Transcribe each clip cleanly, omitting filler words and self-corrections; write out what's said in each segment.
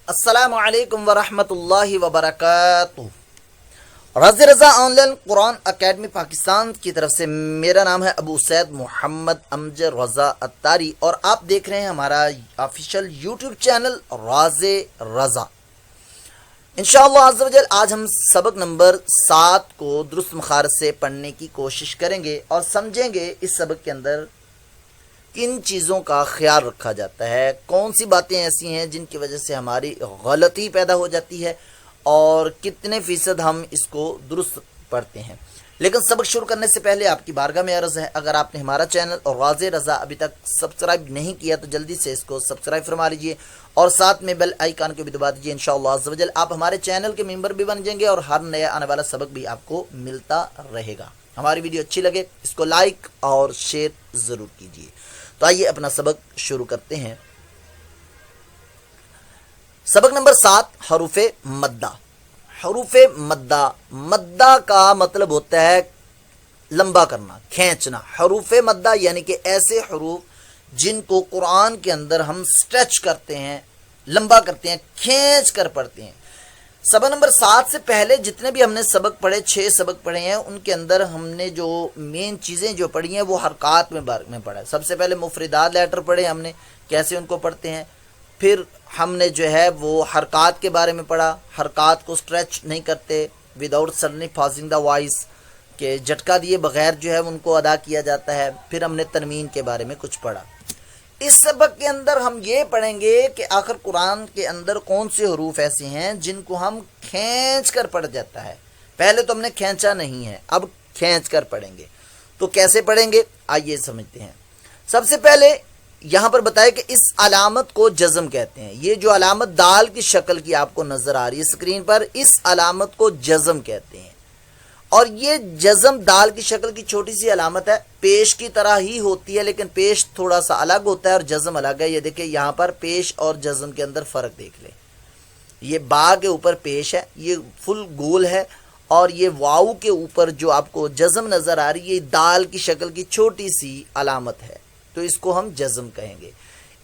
السلام علیکم ورحمۃ اللہ وبرکاتہ۔ Razi Raza online Quran academy Pakistan کی طرف سے میرا نام ہے ابو سید محمد امجد رضا اتاری، اور آپ دیکھ رہے ہیں ہمارا آفیشیل یوٹیوب چینل راضی رضا۔ انشاءاللہ عز و جل آج ہم سبق نمبر 7 کو درست مخارج سے پڑھنے کی کوشش کریں گے اور سمجھیں گے اس سبق کے اندر کن چیزوں کا خیال رکھا جاتا ہے، کون سی باتیں ایسی ہیں جن کی وجہ سے ہماری غلطی پیدا ہو جاتی ہے اور کتنے فیصد ہم اس کو درست پڑھتے ہیں۔ لیکن سبق شروع کرنے سے پہلے آپ کی بارگاہ میں عرض ہے، اگر آپ نے ہمارا چینل اور راضی رضا ابھی تک سبسکرائب نہیں کیا تو جلدی سے اس کو سبسکرائب فرما لیجئے اور ساتھ میں بیل آئیکن کو بھی دبا دیجئے۔ انشاءاللہ عز و جل آپ ہمارے چینل کے ممبر بھی بن جائیں گے اور ہر نیا آنے والا سبق بھی آپ کو ملتا رہے گا۔ ہماری ویڈیو اچھی لگے اس کو لائک اور شیئر ضرور کیجئے۔ تو آئیے اپنا سبق شروع کرتے ہیں۔ سبق نمبر 7 حروف مدہ۔ حروف مدہ، مدہ کا مطلب ہوتا ہے لمبا کرنا، کھینچنا۔ حروف مدہ یعنی کہ ایسے حروف جن کو قرآن کے اندر ہم سٹریچ کرتے ہیں، لمبا کرتے ہیں، کھینچ کر پڑھتے ہیں۔ سبق نمبر 7 سے پہلے جتنے بھی ہم نے سبق پڑھے، 6 سبق پڑھے ہیں، ان کے اندر ہم نے جو مین چیزیں جو پڑھی ہیں وہ حرکات میں پڑھا ہے۔ سب سے پہلے مفردات لیٹر پڑھے ہم نے، کیسے ان کو پڑھتے ہیں۔ پھر ہم نے جو ہے وہ حرکات کے بارے میں پڑھا، حرکات کو سٹریچ نہیں کرتے، without suddenly passing the voice, کہ جھٹکا دیے بغیر جو ہے ان کو ادا کیا جاتا ہے۔ پھر ہم نے تنوین کے بارے میں کچھ پڑھا۔ اس سبق کے اندر ہم یہ پڑھیں گے کہ آخر قرآن کے اندر کون سے حروف ایسے ہیں جن کو ہم کھینچ کر پڑھ جاتا ہے۔ پہلے تو ہم نے کھینچا نہیں ہے، اب کھینچ کر پڑھیں گے۔ تو کیسے پڑھیں گے آئیے سمجھتے ہیں۔ سب سے پہلے یہاں پر بتایا کہ اس علامت کو جزم کہتے ہیں۔ یہ جو علامت دال کی شکل کی آپ کو نظر آ رہی ہے اسکرین پر، اس علامت کو جزم کہتے ہیں۔ اور یہ جزم دال کی شکل کی چھوٹی سی علامت ہے، پیش کی طرح ہی ہوتی ہے لیکن پیش تھوڑا سا الگ ہوتا ہے اور جزم الگ ہے۔ یہ دیکھیں یہاں پر پیش اور جزم کے اندر فرق دیکھ لیں۔ یہ با کے اوپر پیش ہے، یہ فل گول ہے، اور یہ واو کے اوپر جو آپ کو جزم نظر آ رہی ہے، یہ دال کی شکل کی چھوٹی سی علامت ہے، تو اس کو ہم جزم کہیں گے۔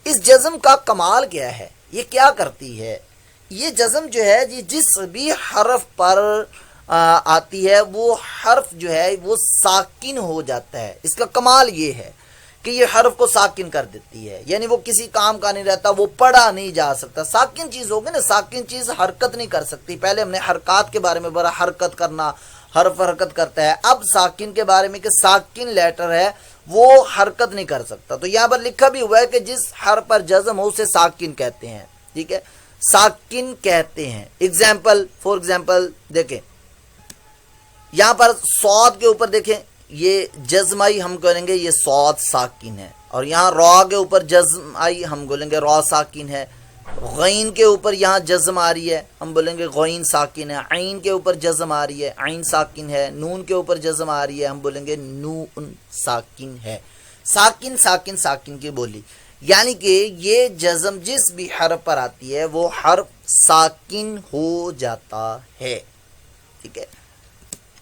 اس جزم کا کمال کیا ہے، یہ کیا کرتی ہے؟ یہ جزم جو ہے جس بھی حرف پر آتی ہے وہ حرف جو ہے وہ ساکن ہو جاتا ہے۔ اس کا کمال یہ ہے کہ یہ حرف کو ساکن کر دیتی ہے، یعنی وہ کسی کام کا نہیں رہتا، وہ پڑھا نہیں جا سکتا۔ ساکن چیز ہوگی نا، ساکن چیز حرکت نہیں کر سکتی۔ پہلے ہم نے حرکات کے بارے میں پڑھا، حرکت کرنا، حرف حرکت کرتا ہے۔ اب ساکن کے بارے میں کہ ساکن لیٹر ہے وہ حرکت نہیں کر سکتا۔ تو یہاں پر لکھا بھی ہوا ہے کہ جس حرف پر جزم ہو اسے ساکن کہتے ہیں، ٹھیک ہے، ساکن کہتے ہیں۔ فور ایگزامپل دیکھیں، یہاں پر صاد کے اوپر دیکھیں، یہ جزم آئی، ہم بولیں گے یہ صاد ساکن ہے، اور یہاں را کے اوپر جزم آئی، ہم بولیں گے را ساکن ہے۔ غین کے اوپر یہاں جزم آ رہی ہے، ہم بولیں گے غین ساکن ہے۔ عین کے اوپر جزم آ رہی ہے، عین ساکن ہے۔ نون کے اوپر جزم آ رہی ہے، ہم بولیں گے نون ساکن ہے۔ ساکن ساکن ساکن کی بولی، یعنی کہ یہ جزم جس بھی حرف پر آتی ہے وہ حرف ساکن ہو جاتا ہے، ٹھیک ہے۔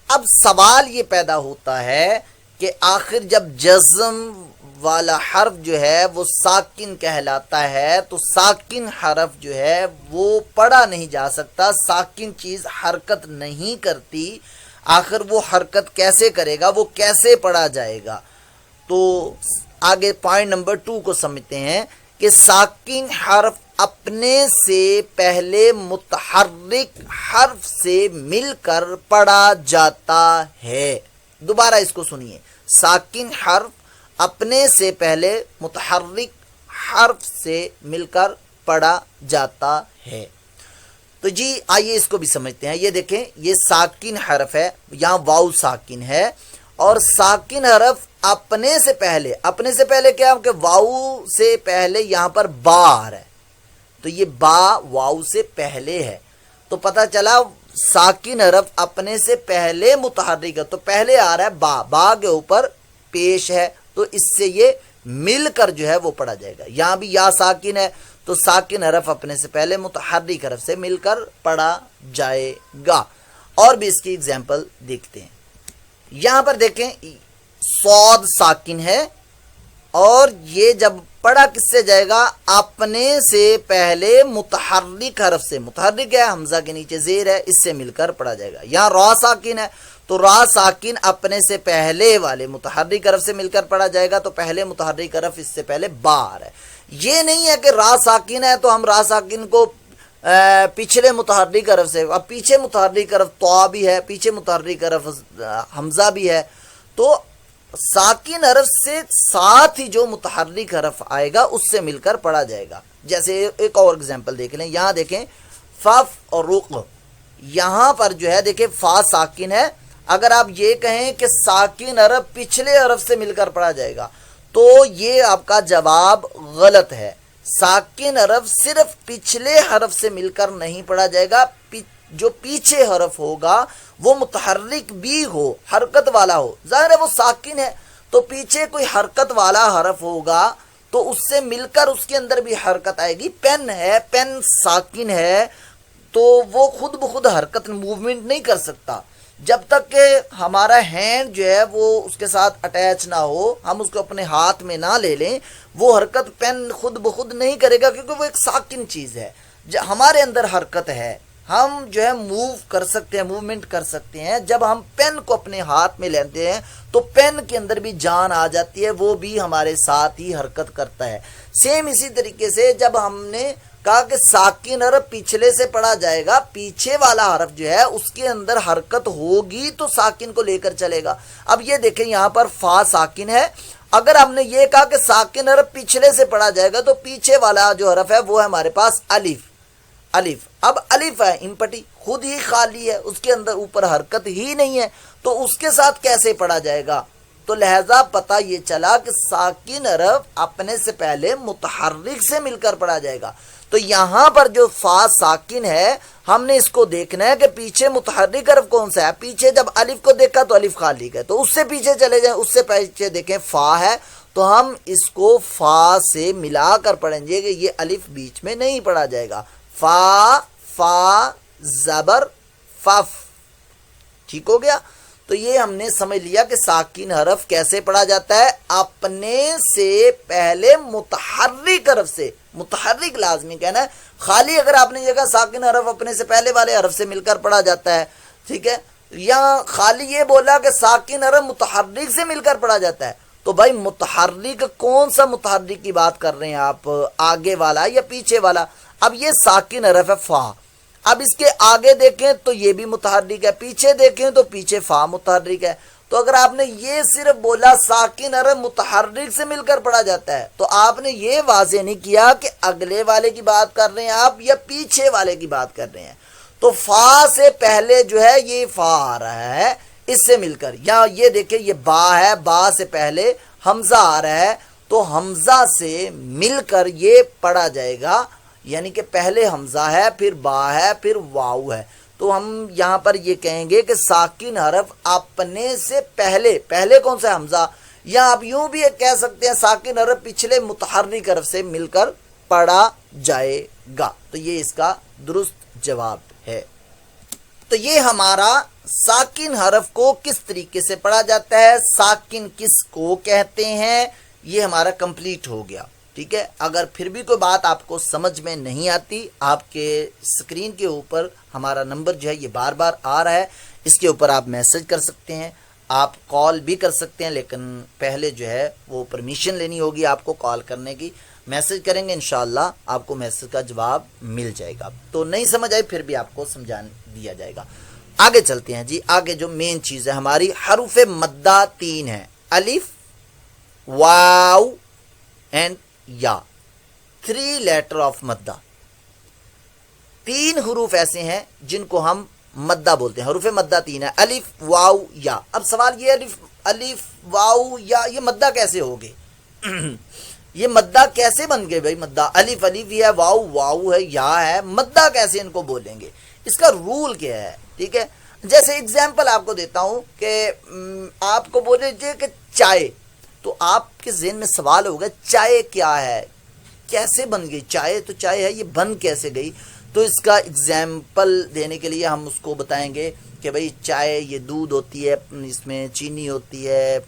اب سوال یہ پیدا ہوتا ہے کہ آخر جب جزم والا حرف جو ہے وہ ساکن کہلاتا ہے تو ساکن حرف جو ہے وہ پڑھا نہیں جا سکتا، ساکن چیز حرکت نہیں کرتی، آخر وہ حرکت کیسے کرے گا، وہ کیسے پڑھا جائے گا؟ تو آگے پوائنٹ نمبر 2 کو سمجھتے ہیں کہ ساکن حرف اپنے سے پہلے متحرک حرف سے مل کر پڑھا جاتا ہے۔ دوبارہ اس کو سنیے، ساکن حرف اپنے سے پہلے متحرک حرف سے مل کر پڑھا جاتا ہے۔ تو جی آئیے اس کو بھی سمجھتے ہیں۔ یہ دیکھیں، یہ ساکن حرف ہے، یہاں واو ساکن ہے، اور ساکن حرف اپنے سے پہلے کیا کہ واو سے پہلے یہاں پر با آ رہا ہے، تو یہ با واو سے پہلے ہے، تو پتہ چلا ساکن حرف اپنے سے پہلے متحرک ہے، تو پہلے آ رہا ہے با کے اوپر پیش ہے، تو اس سے یہ مل کر جو ہے وہ پڑھا جائے گا۔ یہاں بھی یا ساکن ہے تو ساکن حرف اپنے سے پہلے متحرک حرف سے مل کر پڑھا جائے گا۔ اور بھی اس کی اگزامپل دیکھتے ہیں۔ یہاں پر دیکھیں، صاد ساکن ہے، اور یہ جب پڑھا کس سے جائے گا؟ اپنے سے پہلے متحرک حرف سے. متحرک ہے حمزہ کے نیچے زیر ہے, اس سے مل کر پڑھا جائے گا. یہاں را ساکن ہے تو را ساکن اپنے سے پہلے والے متحرک حرف سے مل کر پڑھا جائے گا, تو پہلے متحرک حرف اس سے پہلے با آ رہا ہے. یہ نہیں ہے کہ را ساکن ہے تو ہم را ساکن کو پچھلے متحرک حرف سے, اب پیچھے متحرک حرف طا بھی ہے, پیچھے متحرک حرف حمزہ بھی ہے, تو ساکن حرف سے ساتھ ہی جو متحرک حرف آئے گا اس سے مل کر پڑھا جائے گا. جیسے ایک اور اگزامپل دیکھ لیں, یہاں دیکھیں فف اور رق, یہاں پر جو ہے دیکھیں فا ساکن ہے. اگر آپ یہ کہیں کہ ساکن حرف پچھلے حرف سے مل کر پڑھا جائے گا تو یہ آپ کا جواب غلط ہے. ساکن حرف صرف پچھلے حرف سے مل کر نہیں پڑھا جائے گا, جو پیچھے حرف ہوگا وہ متحرک بھی ہو, حرکت والا ہو. ظاہر ہے وہ ساکن ہے تو پیچھے کوئی حرکت والا حرف ہوگا تو اس سے مل کر اس کے اندر بھی حرکت آئے گی. پین ہے, پین ساکن ہے تو وہ خود بخود حرکت موومنٹ نہیں کر سکتا. جب تک کہ ہمارا ہینڈ جو ہے وہ اس کے ساتھ اٹیچ نہ ہو, ہم اس کو اپنے ہاتھ میں نہ لے لیں, وہ حرکت پین خود بخود نہیں کرے گا, کیونکہ وہ ایک ساکن چیز ہے. ہمارے اندر حرکت ہے, ہم جو ہے موو کر سکتے ہیں, موومنٹ کر سکتے ہیں. جب ہم پین کو اپنے ہاتھ میں لیتے ہیں تو پین کے اندر بھی جان آ جاتی ہے, وہ بھی ہمارے ساتھ ہی حرکت کرتا ہے. سیم اسی طریقے سے جب ہم نے کہا کہ ساکن حرف پچھلے سے پڑھا جائے گا, پیچھے والا حرف جو ہے اس کے اندر حرکت ہوگی تو ساکن کو لے کر چلے گا. اب یہ دیکھیں یہاں پر فا ساکن ہے, اگر ہم نے یہ کہا کہ ساکن حرف پچھلے سے پڑھا جائے گا تو پیچھے والا جو حرف ہے وہ ہے ہمارے پاس الف. الف, اب الف ہے امپٹی, خود ہی خالی ہے, اس کے اندر اوپر حرکت ہی نہیں ہے, تو اس کے ساتھ کیسے پڑھا جائے گا؟ تو لہذا پتہ یہ چلا کہ ساکن حرف اپنے سے پہلے متحرک سے مل کر پڑھا جائے گا. تو یہاں پر جو فا ساکن ہے ہم نے اس کو دیکھنا ہے کہ پیچھے متحرک حرف کون سا ہے. پیچھے جب الف کو دیکھا تو الف خالی ہے, تو اس سے پیچھے چلے جائیں, اس سے پیچھے دیکھیں فا ہے تو ہم اس کو فا سے ملا کر پڑھیں گے کہ یہ الف بیچ میں نہیں پڑھا جائے گا. فا فا زبر فف, ٹھیک ہو گیا. تو یہ ہم نے سمجھ لیا کہ ساکن حرف کیسے پڑھا جاتا ہے, اپنے سے پہلے متحرک حرف سے. متحرک لازمی کہنا ہے, خالی اگر آپ نے یہ کہا ساکن حرف اپنے سے پہلے والے حرف سے مل کر پڑھا جاتا ہے, ٹھیک ہے, یا خالی یہ بولا کہ ساکن حرف متحرک سے مل کر پڑھا جاتا ہے, تو بھائی متحرک کون سا متحرک کی بات کر رہے ہیں آپ, آگے والا یا پیچھے والا؟ اب یہ ساکن حرف ہے فا, اب اس کے آگے دیکھیں تو یہ بھی متحرک ہے, پیچھے دیکھیں تو پیچھے فا متحرک ہے. تو اگر آپ نے یہ صرف بولا ساکن حرف متحرک سے مل کر پڑھا جاتا ہے, تو آپ نے یہ واضح نہیں کیا کہ اگلے والے کی بات کر رہے ہیں آپ یا پیچھے والے کی بات کر رہے ہیں. تو فا سے پہلے جو ہے یہ فا آ رہا ہے اس سے مل کر, یا یہ دیکھیں یہ با ہے, با سے پہلے حمزہ آ رہا ہے تو حمزہ سے مل کر یہ پڑھا جائے گا, یعنی کہ پہلے حمزہ ہے پھر با ہے پھر واو ہے. تو ہم یہاں پر یہ کہیں گے کہ ساکن حرف اپنے سے پہلے, پہلے کون سا حمزہ, یا آپ یوں بھی کہہ سکتے ہیں ساکن حرف پچھلے متحرک حرف سے مل کر پڑھا جائے گا. تو یہ اس کا درست جواب ہے. تو یہ ہمارا ساکن حرف کو کس طریقے سے پڑھا جاتا ہے, ساکن کس کو کہتے ہیں, یہ ہمارا کمپلیٹ ہو گیا. ٹھیک ہے, اگر پھر بھی کوئی بات آپ کو سمجھ میں نہیں آتی, آپ کے اسکرین کے اوپر ہمارا نمبر جو ہے یہ بار بار آ رہا ہے, اس کے اوپر آپ میسج کر سکتے ہیں, آپ کال بھی کر سکتے ہیں, لیکن پہلے جو ہے وہ پرمیشن لینی ہوگی آپ کو کال کرنے کی. میسج کریں گے انشاءاللہ آپ کو میسج کا جواب مل جائے گا. تو نہیں سمجھ آئی پھر بھی آپ کو سمجھا دیا جائے گا. آگے چلتے ہیں جی. آگے جو مین چیز ہے ہماری, حروف مدہ 3 ہیں, الف, واو اینڈ یا, 3 لیٹر آف مدہ. 3 حروف ایسے ہیں جن کو ہم مدہ بولتے ہیں. حروف مدہ 3 ہے, الف, واو, یا. اب سوال یہ الف واو یا یہ مدہ کیسے ہوگے؟ یہ مدہ کیسے بن گئے بھائی؟ مدہ الف الف ہے, واو واو ہے, یا ہے, مدہ کیسے ان کو بولیں گے؟ اس کا رول کیا ہے؟ ٹھیک ہے, جیسے اگزامپل آپ کو دیتا ہوں کہ آپ کو بولے کہ چائے, تو آپ کے ذہن میں سوال ہوگا چائے کیا ہے, کیسے بن گئی چائے؟ تو چائے ہے, یہ بن کیسے گئی؟ تو اس کا اگزامپل دینے کے لیے ہم اس کو بتائیں گے کہ بھئی چائے یہ دودھ ہوتی ہے, اس میں چینی ہوتی ہے,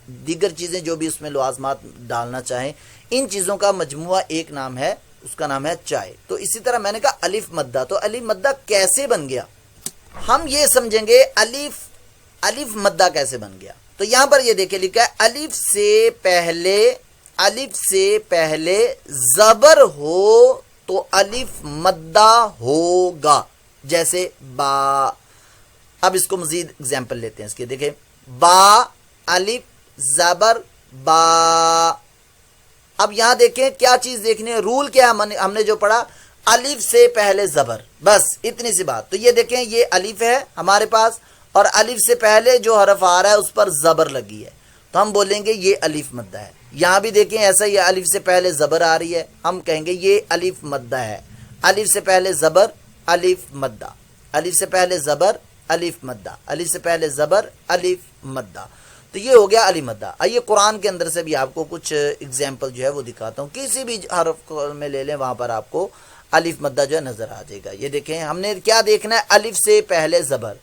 دیگر چیزیں جو بھی اس میں لوازمات ڈالنا چاہیں، ان چیزوں کا مجموعہ ایک نام ہے، اس کا نام ہے چائے۔ تو اسی طرح میں نے کہا الف مدہ، تو الف مدہ کیسے بن گیا؟ ہم یہ سمجھیں گے الف مدہ کیسے بن گیا۔ تو یہاں پر یہ دیکھیں لکھا ہے الف سے پہلے زبر ہو تو الف مدہ ہوگا، جیسے با۔ اب اس کو مزید اگزامپل لیتے ہیں اس کے، دیکھیں با الف زبر با۔ اب یہاں دیکھیں کیا چیز دیکھنے، رول کیا ہم نے جو پڑھا، الف سے پہلے زبر، بس اتنی سی بات۔ تو یہ دیکھیں یہ الف ہے ہمارے پاس، اور الف سے پہلے جو حرف آ رہا ہے اس پر زبر لگی ہے، تو ہم بولیں گے یہ الف مدہ ہے۔ یہاں بھی دیکھیں ایسا ہی الف سے پہلے زبر آ رہی ہے، ہم کہیں گے یہ الف مدہ ہے۔ الف سے پہلے زبر الف مدہ، الف سے پہلے زبر الف مدہ، الف سے پہلے زبر الف مدہ، تو یہ ہو گیا الف مدہ۔ آئیے قرآن کے اندر سے بھی آپ کو کچھ اگزامپل جو ہے وہ دکھاتا ہوں، کسی بھی حرف میں لے لیں وہاں پر آپ کو الف مدہ جو ہے نظر آ جائے گا۔ یہ دیکھیں ہم نے کیا دیکھنا ہے، الف سے پہلے زبر،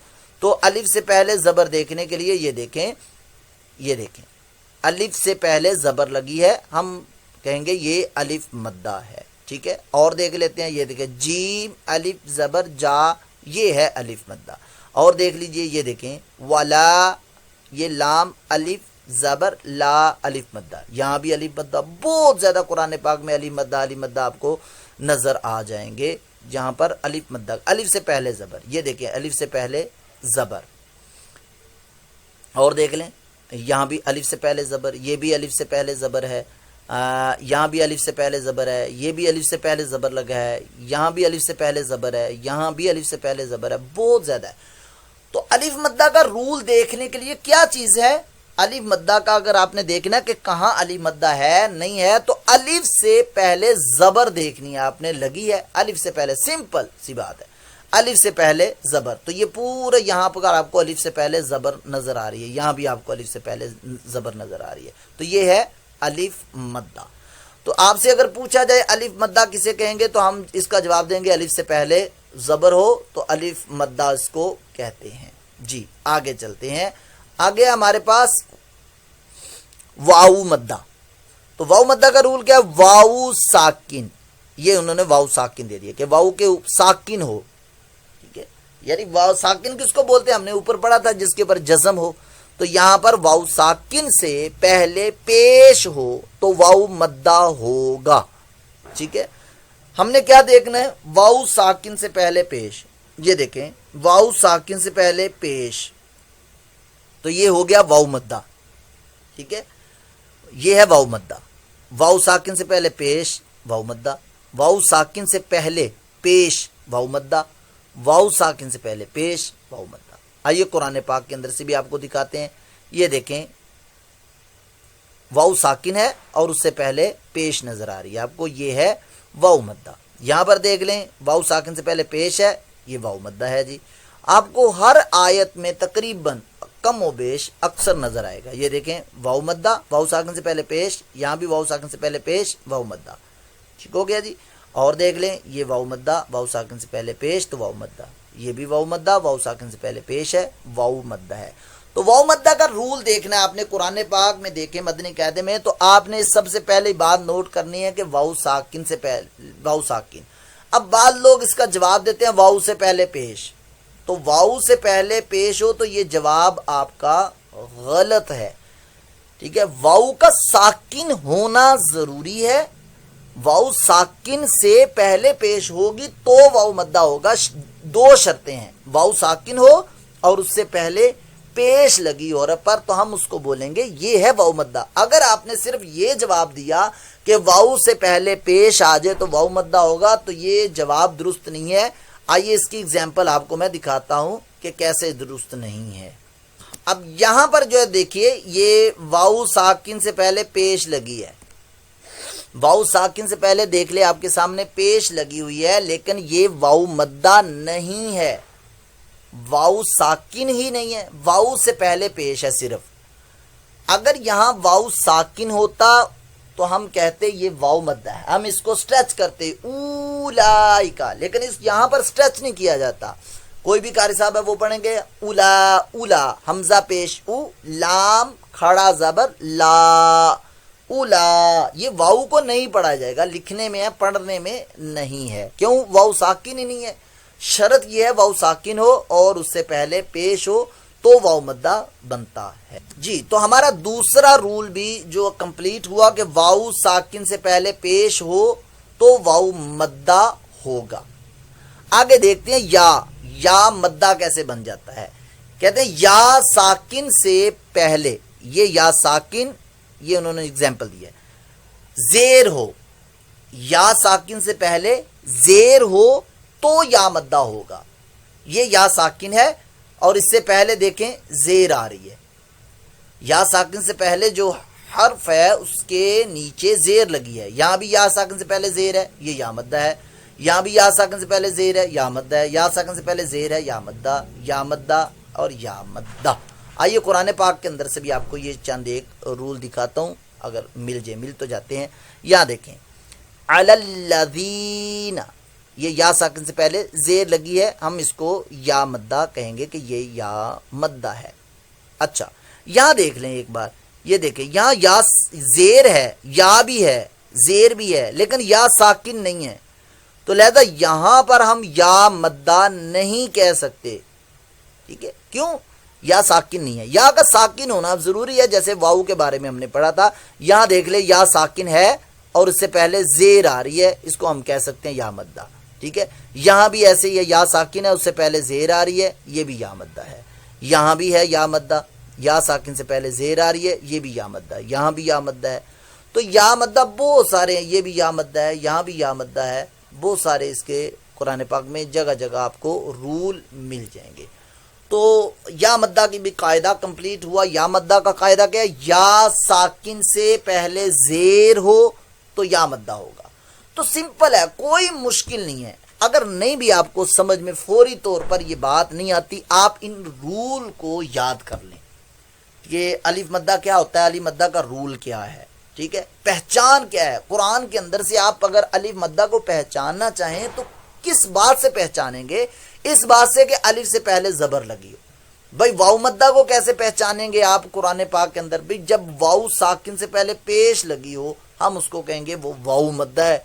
تو الف سے پہلے زبر دیکھنے کے لیے یہ دیکھیں الف سے پہلے زبر لگی ہے، ہم کہیں گے یہ الف مدہ ہے، ٹھیک ہے۔ اور دیکھ لیتے ہیں، یہ دیکھیں جیم الف زبر جا، یہ ہے الف مدہ۔ اور دیکھ لیجئے یہ دیکھیں ولا، یہ لام الف زبر لا الف مدہ، یہاں بھی الف مدہ۔ بہت زیادہ قرآن پاک میں الف مدہ آپ کو نظر آ جائیں گے، جہاں پر الف مدہ، الف سے پہلے زبر، یہ دیکھیں الف سے پہلے زبر۔ اور دیکھ لیں یہاں بھی الف سے پہلے زبر، یہ بھی الف سے پہلے زبر ہے، یہاں بھی الف سے پہلے زبر ہے، یہ بھی الف سے پہلے زبر لگا ہے، یہاں بھی الف سے پہلے زبر ہے، یہاں بھی الف سے پہلے زبر ہے، بہت زیادہ ہے۔ تو الف مدہ کا رول دیکھنے کے لیے کیا چیز ہے، الف مدہ کا اگر آپ نے دیکھنا کہ کہاں الف مدہ ہے نہیں ہے، تو الف سے پہلے زبر دیکھنی ہے آپ نے، لگی ہے الف سے پہلے، سمپل سی بات ہے، الف سے پہلے زبر۔ تو یہ پورا یہاں پر آپ کو الف سے پہلے زبر نظر آ رہی ہے، یہاں بھی آپ کو الف سے پہلے زبر نظر آ رہی ہے، تو یہ ہے الف مدہ۔ تو آپ سے اگر پوچھا جائے الف مدہ کسے کہیں گے، تو ہم اس کا جواب دیں گے الف سے پہلے زبر ہو تو الف مدہ اس کو کہتے ہیں۔ جی آگے چلتے ہیں، آگے ہمارے پاس واو مدہ۔ تو واو مدہ کا رول کیا ہے، واو ساکن، یہ انہوں نے واو ساکن دے دیا کہ واو کے ساکن ہو، ٹھیک ہے، یعنی واو ساکن کس کو بولتے ہیں، ہم نے اوپر پڑھا تھا جس کے پر جزم ہو، تو یہاں پر واو ساکن سے پہلے پیش ہو تو واو مدہ ہوگا، ٹھیک ہے۔ ہم نے کیا دیکھنا ہے، واو ساکن سے پہلے پیش، یہ دیکھیں واو ساکن سے پہلے پیش، تو یہ ہو گیا واو مدہ، ٹھیک ہے، یہ ہے واو مدہ۔ واو ساکن سے پہلے پیش واو مدہ، واو ساکن سے پہلے پیش واو مدہ، واو ساکن سے پہلے پیش واو مدہ۔ آئیے قرآن پاک کے اندر سے بھی آپ کو دکھاتے ہیں، یہ دیکھیں واو ساکن ہے اور اس سے پہلے پیش نظر آ رہی ہے آپ کو، یہ ہے واو مدہ۔ یہاں پر دیکھ لیں واو ساکن سے پہلے پیش ہے، یہ واو مدہ ہے جی۔ آپ کو ہر آیت میں تقریباً کم و بیش اکثر نظر آئے گا، یہ دیکھیں واو مدہ، واو ساکن سے پہلے پیش، یہاں بھی واو ساکن سے پہلے پیش واو مدہ، ٹھیک ہو گیا جی۔ اور دیکھ لیں یہ واو مدہ، واو ساکن سے پہلے پیش تو واو مدہ، یہ بھی واو مدہ، واو ساکن سے پہلے پیش ہے، واو مدہ ہے۔ تو واو مدہ کا رول دیکھنا ہے آپ نے قرآن پاک میں، دیکھیں مدنی قاعدے میں، تو آپ نے سب سے پہلے بات نوٹ کرنی ہے کہ واو ساکن سے پہلے، واو ساکن۔ اب بعض لوگ اس کا جواب دیتے ہیں واو سے پہلے پیش، تو واو سے پہلے پیش ہو تو یہ جواب آپ کا غلط ہے، ٹھیک ہے۔ واو کا ساکن ہونا ضروری ہے، واو ساکن سے پہلے پیش ہوگی تو واو مدہ ہوگا، دو شرطیں ہیں، واو ساکن ہو اور اس سے پہلے پیش لگی عورت پر، تو ہم اس کو بولیں گے یہ ہے واو مدہ۔ اگر آپ نے صرف یہ جواب دیا کہ واو سے پہلے پیش آ جائے تو واو مدہ ہوگا، تو یہ جواب درست نہیں ہے۔ آئیے اس کی ایگزامپل آپ کو میں دکھاتا ہوں کہ کیسے درست نہیں ہے۔ اب یہاں پر جو ہے دیکھیے یہ واو ساکن سے پہلے پیش لگی ہے، واو ساکن سے پہلے دیکھ لے آپ کے سامنے پیش لگی ہوئی ہے، لیکن یہ واو مدہ نہیں ہے، واو ساکن ہی نہیں ہے، واو سے پہلے پیش ہے صرف۔ اگر یہاں واو ساکن ہوتا تو ہم کہتے یہ واو مدہ ہے، ہم اس کو سٹریچ کرتے اولائکا، لیکن اس یہاں پر سٹریچ نہیں کیا جاتا۔ کوئی بھی قاری صاحب ہے وہ پڑھیں گے اولا اولا، حمزہ پیش او، لام کھڑا زبر لا، اولا، یہ واؤ کو نہیں پڑھا جائے گا، لکھنے میں ہے پڑھنے میں نہیں ہے. کیوں؟ واؤ ساکن ہی نہیں ہے. شرط یہ ہے واؤ ساکن ہو اور اس سے پہلے پیش ہو تو واؤ مدہ بنتا ہے. جی تو ہمارا دوسرا رول بھی جو کمپلیٹ ہوا کہ واؤ ساکن سے پہلے پیش ہو تو واؤ مدہ ہوگا. آگے دیکھتے ہیں یا مدہ کیسے بن جاتا ہے. کہتے ہیں یا ساکن سے پہلے، یہ یا ساکن، یہ انہوں نے اگزامپل دیا ہے، زیر ہو، یا ساکن سے پہلے زیر ہو تو یا مدہ ہوگا. یہ یا ساکن ہے اور اس سے پہلے دیکھیں زیر آ رہی ہے. یا ساکن سے پہلے جو حرف ہے اس کے نیچے زیر لگی ہے. یہاں بھی یا ساکن سے پہلے زیر ہے، یہ یا مدہ ہے. یہاں بھی یا ساکن سے پہلے زیر ہے، یا مدہ ہے. یا ساکن سے پہلے زیر ہے، یا مدہ، یا مدہ اور یا مدہ. آئیے قرآن پاک کے اندر سے بھی آپ کو یہ چند ایک رول دکھاتا ہوں، اگر مل تو جاتے ہیں. یہاں دیکھیں علی الذین، یہ یا ساکن سے پہلے زیر لگی ہے، ہم اس کو یا مدہ کہیں گے کہ یہ یا مدہ ہے. اچھا یہاں دیکھ لیں ایک بار، یہ دیکھیں یہاں یا زیر ہے، یا بھی ہے، زیر بھی ہے، لیکن یا ساکن نہیں ہے. تو لہذا یہاں پر ہم یا مدہ نہیں کہہ سکتے. ٹھیک ہے، کیوں؟ یا ساکن نہیں ہے. یا کا ساکن ہونا اب ضروری ہے، جیسے واؤ کے بارے میں ہم نے پڑھا تھا. یہاں دیکھ لیں یا ساکن ہے اور اس سے پہلے زیر آ رہی ہے، اس کو ہم کہہ سکتے ہیں یا مدہ. ٹھیک ہے، یہاں بھی ایسے ہی ہے، یا ساکن ہے اس سے پہلے زیر آ رہی ہے، یہ بھی یا مدہ ہے. یہاں بھی ہے یا مدہ، یا ساکن سے پہلے زیر آ رہی ہے، یہ بھی یا مدہ ہے. یہاں بھی یا مدہ ہے. تو یا مدہ بہت سارے ہیں، یہ بھی یا مدہ ہے، یہاں بھی یا مدہ ہے. بہت سارے اس کے قرآن پاک میں جگہ جگہ آپ کو رول مل جائیں گے. تو یا مدہ کی بھی قاعدہ کمپلیٹ ہوا. یا مدہ کا قاعدہ کیا ہے؟ یا ساکن سے پہلے زیر ہو تو یا مدہ ہوگا. تو سمپل ہے، کوئی مشکل نہیں ہے. اگر نہیں بھی آپ کو سمجھ میں فوری طور پر یہ بات نہیں آتی، آپ ان رول کو یاد کر لیں. یہ الف مدہ کیا ہوتا ہے، الف مدہ کا رول کیا ہے. ٹھیک ہے، پہچان کیا ہے. قرآن کے اندر سے آپ اگر الف مدہ کو پہچاننا چاہیں تو کس بات سے پہچانیں گے؟ اس بات سے کہ الف سے پہلے زبر لگی ہو. بھائی واؤ مدہ کو کیسے پہچانیں گے آپ قرآن پاک کے اندر؟ بھائی جب واؤ ساکن سے پہلے پیش لگی ہو ہم اس کو کہیں گے وہ واؤ مدہ ہے.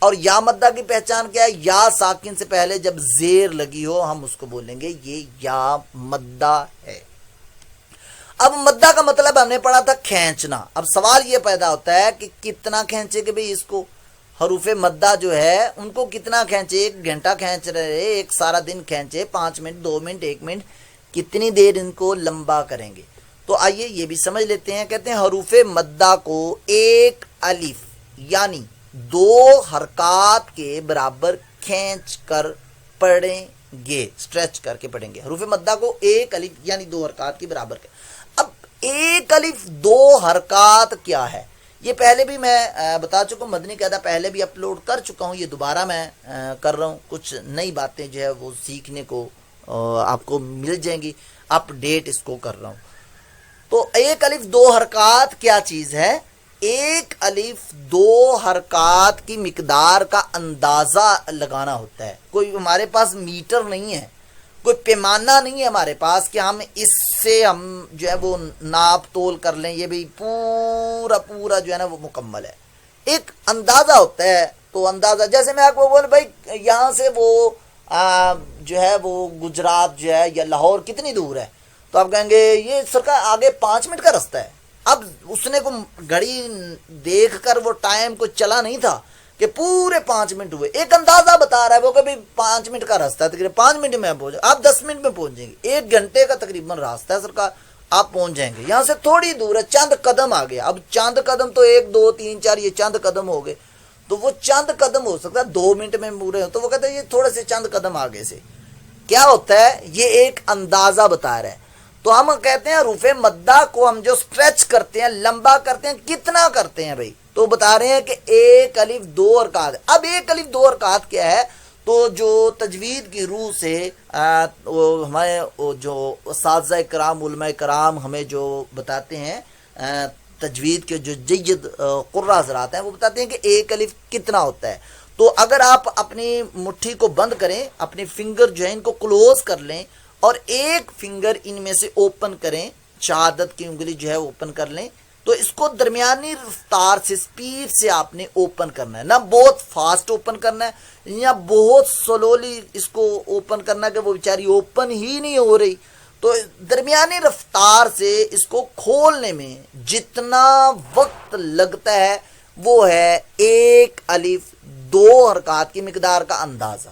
اور یا مدہ کی پہچان کیا ہے؟ یا ساکن سے پہلے جب زیر لگی ہو ہم اس کو بولیں گے یہ یا مدہ ہے. اب مدہ کا مطلب ہم نے پڑھا تھا کھینچنا. اب سوال یہ پیدا ہوتا ہے کہ کتنا کھینچے کہ بھئی اس کو حروف مدہ جو ہے ان کو کتنا کھینچے؟ 1 گھنٹہ کھینچ رہے، ایک سارا دن کھینچے، 5 منٹ، 2 منٹ، 1 منٹ، کتنی دیر ان کو لمبا کریں گے؟ تو آئیے یہ بھی سمجھ لیتے ہیں. کہتے ہیں حروف مدہ کو ایک الف یعنی 2 حرکات کے برابر کھینچ کر پڑھیں گے، سٹریچ کر کے پڑھیں گے. حروف مدہ کو ایک الف یعنی 2 حرکات کے برابر. اب ایک الف 2 حرکات کیا ہے؟ یہ پہلے بھی میں بتا چکا ہوں، مدنی قاعدہ پہلے بھی اپلوڈ کر چکا ہوں، یہ دوبارہ میں کر رہا ہوں. کچھ نئی باتیں جو ہے وہ سیکھنے کو آپ کو مل جائیں گی، اپ ڈیٹ اس کو کر رہا ہوں. تو ایک الف 2 حرکات کیا چیز ہے؟ ایک الف 2 حرکات کی مقدار کا اندازہ لگانا ہوتا ہے. کوئی ہمارے پاس میٹر نہیں ہے، کوئی پیمانہ نہیں ہے ہمارے پاس کہ ہم اس سے ہم جو ہے وہ ناپ تول کر لیں یہ بھی پورا جو ہے نا وہ مکمل ہے. ایک اندازہ ہوتا ہے. تو اندازہ جیسے میں آپ کو بول بھائی یہاں سے وہ جو ہے وہ گجرات جو ہے یا لاہور کتنی دور ہے؟ تو آپ کہیں گے یہ سرکار آگے 5 منٹ کا رستہ ہے. اب اس نے کو گھڑی دیکھ کر وہ ٹائم کو چلا نہیں تھا کہ پورے 5 منٹ ہوئے، ایک اندازہ بتا رہا ہے وہ کہ 5 منٹ کا راستہ ہے، تقریباً 5 منٹ میں پہنچ، آپ 10 منٹ میں پہنچ جائیں گے. 1 گھنٹے کا تقریباً راستہ ہے سرکار، آپ پہنچ جائیں گے. یہاں سے تھوڑی دور ہے، چند قدم آگے. اب چند قدم تو 1 2 3 4 یہ چند قدم ہو گئے. تو وہ چند قدم ہو سکتا ہے 2 منٹ میں پورے ہو، تو وہ کہتے ہیں یہ تھوڑے سے چند قدم آگے سے کیا ہوتا ہے؟ یہ ایک اندازہ بتا رہا ہے. تو ہم کہتے ہیں حروف مدہ کو ہم جو سٹریچ کرتے ہیں، لمبا کرتے ہیں، کتنا کرتے ہیں بھائی؟ تو بتا رہے ہیں کہ ایک الف 2 حرکات. اب ایک الف 2 حرکات کیا ہے؟ تو جو تجوید کی روح سے ہمارے جو اساتذہ کرام، علماء کرام ہمیں جو بتاتے ہیں، تجوید کے جو جید قراء حضرات ہیں وہ بتاتے ہیں کہ ایک الف کتنا ہوتا ہے. تو اگر آپ اپنی مٹھی کو بند کریں، اپنی فنگر جو ہے ان کو کلوز کر لیں اور ایک فنگر ان میں سے اوپن کریں شہادت کی انگلی جو ہے اوپن کر لیں تو اس کو درمیانی رفتار سے سپیڈ سے آپ نے اوپن کرنا ہے، نہ بہت فاسٹ اوپن کرنا ہے یا بہت سلولی اس کو اوپن کرنا کہ وہ بیچاری اوپن ہی نہیں ہو رہی. تو درمیانی رفتار سے اس کو کھولنے میں جتنا وقت لگتا ہے وہ ہے 1 الف 2 حرکات کی مقدار کا اندازہ.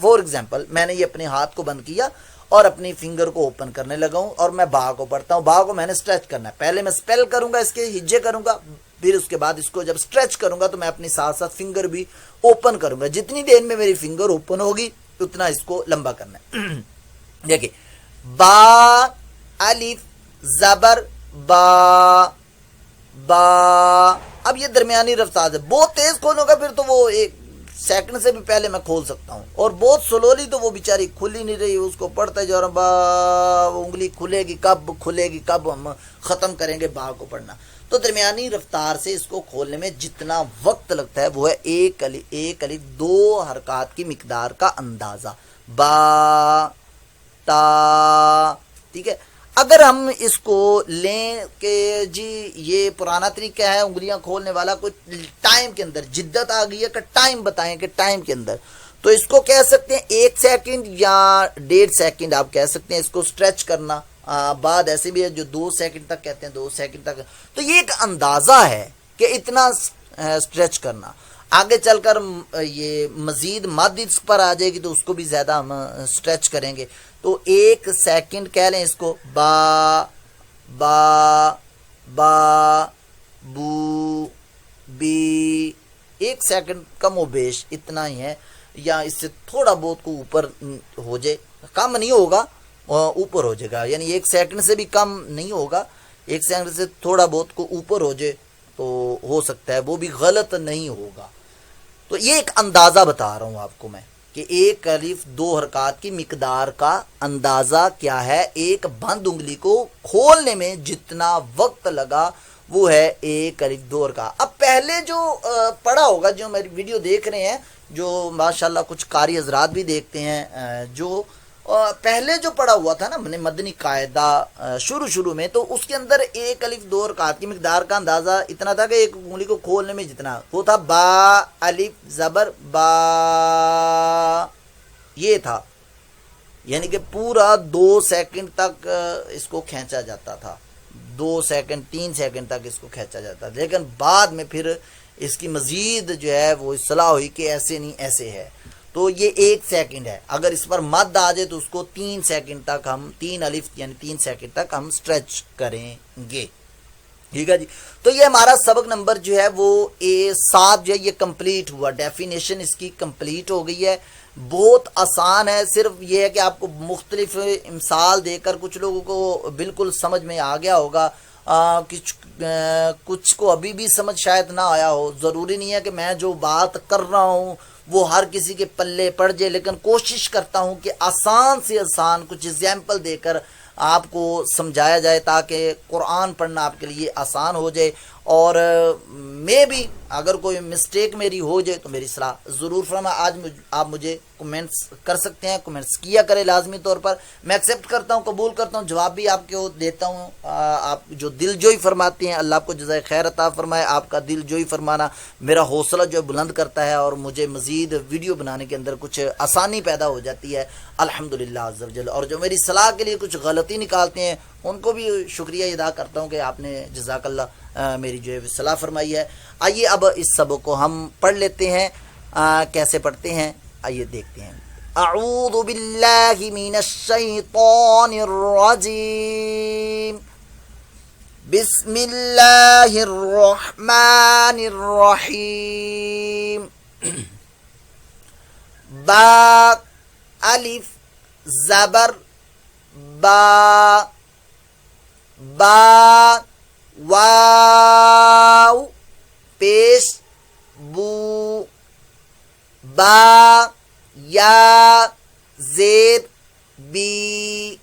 فور ایگزامپل میں نے یہ اپنے ہاتھ کو بند کیا اور اپنی فنگر کو اوپن کرنے لگا ہوں اور میں با کو پڑھتا ہوں. با کو میں نے اسٹریچ کرنا ہے، پہلے میں اسپیل کروں گا، اس کے ہجے کروں گا، پھر اس کے بعد اس کو جب اسٹریچ کروں گا تو میں اپنی ساتھ ساتھ فنگر بھی اوپن کروں گا. جتنی دیر میں میری فنگر اوپن ہوگی اتنا اس کو لمبا کرنا ہے. دیکھیں با الف زبر با با. اب یہ درمیانی رفتار ہے، بہت تیز کھولوں گا پھر تو وہ 1 سیکنڈ سے بھی پہلے میں کھول سکتا ہوں، اور بہت سلولی تو وہ بیچاری کھل ہی نہیں رہی، اس کو پڑھتا جا رہا با. وہ انگلی کھلے گی کب، کھلے گی کب ہم ختم کریں گے با کو پڑھنا. تو درمیانی رفتار سے اس کو کھولنے میں جتنا وقت لگتا ہے وہ ہے 1 الف 2 حرکات کی مقدار کا اندازہ. با تا. ٹھیک ہے. اگر ہم اس کو لیں کہ جی یہ پرانا طریقہ ہے انگلیاں کھولنے والا، کوئی ٹائم کے اندر جدت آ گئی ہے کہ ٹائم بتائیں کہ ٹائم کے اندر، تو اس کو کہہ سکتے ہیں 1 سیکنڈ یا 1.5 سیکنڈ آپ کہہ سکتے ہیں اس کو اسٹریچ کرنا. بعد ایسے بھی ہے جو 2 سیکنڈ تک کہتے ہیں، 2 سیکنڈ تک. تو یہ ایک اندازہ ہے کہ اتنا اسٹریچ کرنا. آگے چل کر یہ مزید مد اس پر آ جائے گی تو اس کو بھی زیادہ ہم اسٹریچ کریں گے. تو 1 سیکنڈ کہہ لیں اس کو، با با با بو بی. 1 سیکنڈ کم و بیش اتنا ہی ہے، یا اس سے تھوڑا بہت کو اوپر ہو جائے، کم نہیں ہوگا اوپر ہو جائے گا، یعنی 1 سیکنڈ سے بھی کم نہیں ہوگا، 1 سیکنڈ سے تھوڑا بہت کو اوپر ہو جائے تو ہو سکتا ہے وہ بھی غلط نہیں ہوگا. تو یہ ایک اندازہ بتا رہا ہوں آپ کو میں کہ 1 الف 2 حرکات کی مقدار کا اندازہ کیا ہے. ایک بند انگلی کو کھولنے میں جتنا وقت لگا وہ ہے 1 الف 2 حرکات. اب پہلے جو پڑھا ہوگا، جو میری ویڈیو دیکھ رہے ہیں، جو ماشاءاللہ کچھ قاری حضرات بھی دیکھتے ہیں، جو پہلے جو پڑھا ہوا تھا نا میں نے مدنی قاعدہ شروع میں، تو اس کے اندر 1 الف 2 حرکات کی مقدار کا اندازہ اتنا تھا کہ ایک انگلی کو کھولنے میں جتنا وہ تھا با الف زبر با. یہ تھا، یعنی کہ پورا 2 سیکنڈ تک اس کو کھینچا جاتا تھا، 2 سیکنڈ 3 سیکنڈ تک اس کو کھینچا جاتا تھا. لیکن بعد میں پھر اس کی مزید جو ہے وہ اصلاح ہوئی کہ ایسے نہیں ایسے ہے. تو یہ 1 سیکنڈ ہے، اگر اس پر مد آ جائے تو اس کو 3 سیکنڈ تک ہم 3 الف یعنی 3 سیکنڈ تک ہم اسٹریچ کریں گے. ٹھیک ہے جی. تو یہ ہمارا سبق نمبر جو ہے وہ 7 جو ہے یہ کمپلیٹ ہوا، ڈیفینیشن اس کی کمپلیٹ ہو گئی ہے. بہت آسان ہے، صرف یہ ہے کہ آپ کو مختلف مثال دے کر کچھ لوگوں کو بالکل سمجھ میں آ گیا ہوگا، کچھ کو ابھی بھی سمجھ شاید نہ آیا ہو. ضروری نہیں ہے کہ میں جو بات کر رہا ہوں وہ ہر کسی کے پلے پڑ جائے، لیکن کوشش کرتا ہوں کہ آسان سے آسان کچھ ایگزامپل دے کر آپ کو سمجھایا جائے تاکہ قرآن پڑھنا آپ کے لیے آسان ہو جائے. اور میں بھی اگر کوئی مسٹیک میری ہو جائے تو میری صلاح ضرور فرما. آج آپ مجھے کمنٹس کر سکتے ہیں، کمنٹس کیا کریں لازمی طور پر، میں ایکسیپٹ کرتا ہوں، قبول کرتا ہوں، جواب بھی آپ کو دیتا ہوں. آپ جو دل جوئی فرماتے ہیں اللہ آپ کو جزائے خیر عطا فرمائے. آپ کا دل جوئی فرمانا میرا حوصلہ جو بلند کرتا ہے اور مجھے مزید ویڈیو بنانے کے اندر کچھ آسانی پیدا ہو جاتی ہے الحمدللہ عز وجل. اور جو میری صلاح کے لیے کچھ غلطی نکالتے ہیں ان کو بھی شکریہ ادا کرتا ہوں کہ آپ نے جزاک اللہ میری جو ہے صلاح فرمائی ہے. آئیے اب اس سبق کو ہم پڑھ لیتے ہیں. کیسے پڑھتے ہیں آئیے دیکھتے ہیں. اعوذ باللہ من الشیطان الرجیم، بسم اللہ الرحمن الرحیم. با الف زبر با با واو پیش بو با یا زید بی.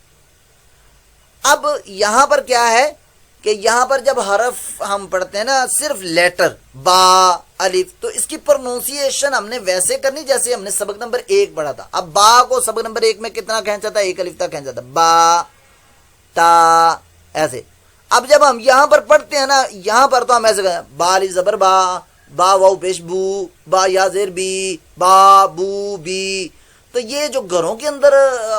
اب یہاں پر کیا ہے کہ یہاں پر جب حرف ہم پڑھتے ہیں نا صرف لیٹر با الف، تو اس کی پروننسیشن ہم نے ویسے کرنی جیسے ہم نے سبق نمبر 1 پڑھا تھا. اب با کو سبق نمبر 1 میں کتنا کھینچا تھا؟ 1 الف تک کھینچا تھا. با تا ایسے. اب جب ہم یہاں پر پڑھتے ہیں نا، یہاں پر تو ہم ایسے کہتے ہیں با الف زبر با، با واو پیش بو، با یا زیر بی، با بو بی. تو یہ جو گھروں کے اندر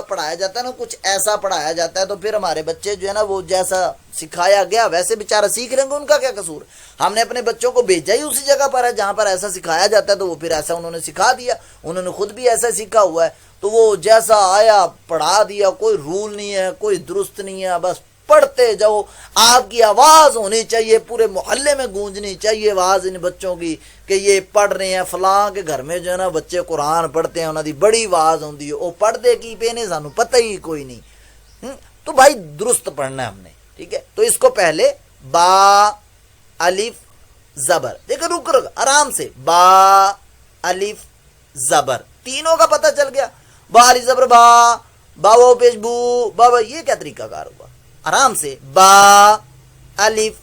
پڑھایا جاتا ہے نا، کچھ ایسا پڑھایا جاتا ہے، تو پھر ہمارے بچے جو ہے نا وہ جیسا سکھایا گیا ویسے بیچارہ سیکھ لیں گے. ان کا کیا قصور؟ ہم نے اپنے بچوں کو بھیجا ہی اسی جگہ پر ہے جہاں پر ایسا سکھایا جاتا ہے، تو وہ پھر ایسا انہوں نے سکھا دیا. انہوں نے خود بھی ایسا سیکھا ہوا ہے، تو وہ جیسا آیا پڑھا دیا. کوئی رول نہیں ہے، کوئی درست نہیں ہے، بس پڑھتے جاؤ. آپ کی آواز ہونی چاہیے، پورے محلے میں گونجنی چاہیے آواز ان بچوں کی کہ یہ پڑھ رہے ہیں. فلاں کے گھر میں جو ہے نا بچے قرآن پڑھتے ہیں، انہوں دی بڑی آواز ہوندی ہے. وہ پڑھتے کی پہ نہیں، سانو پتہ ہی کوئی نہیں. تو بھائی درست پڑھنا ہے ہم نے، ٹھیک ہے. تو اس کو پہلے با الف زبر، دیکھو رک آرام سے، با الف زبر، تینوں کا پتہ چل گیا. با الف زبر با، با واو پیش بو، با. یہ کیا طریقہ کار ہوا؟ آرام سے با الف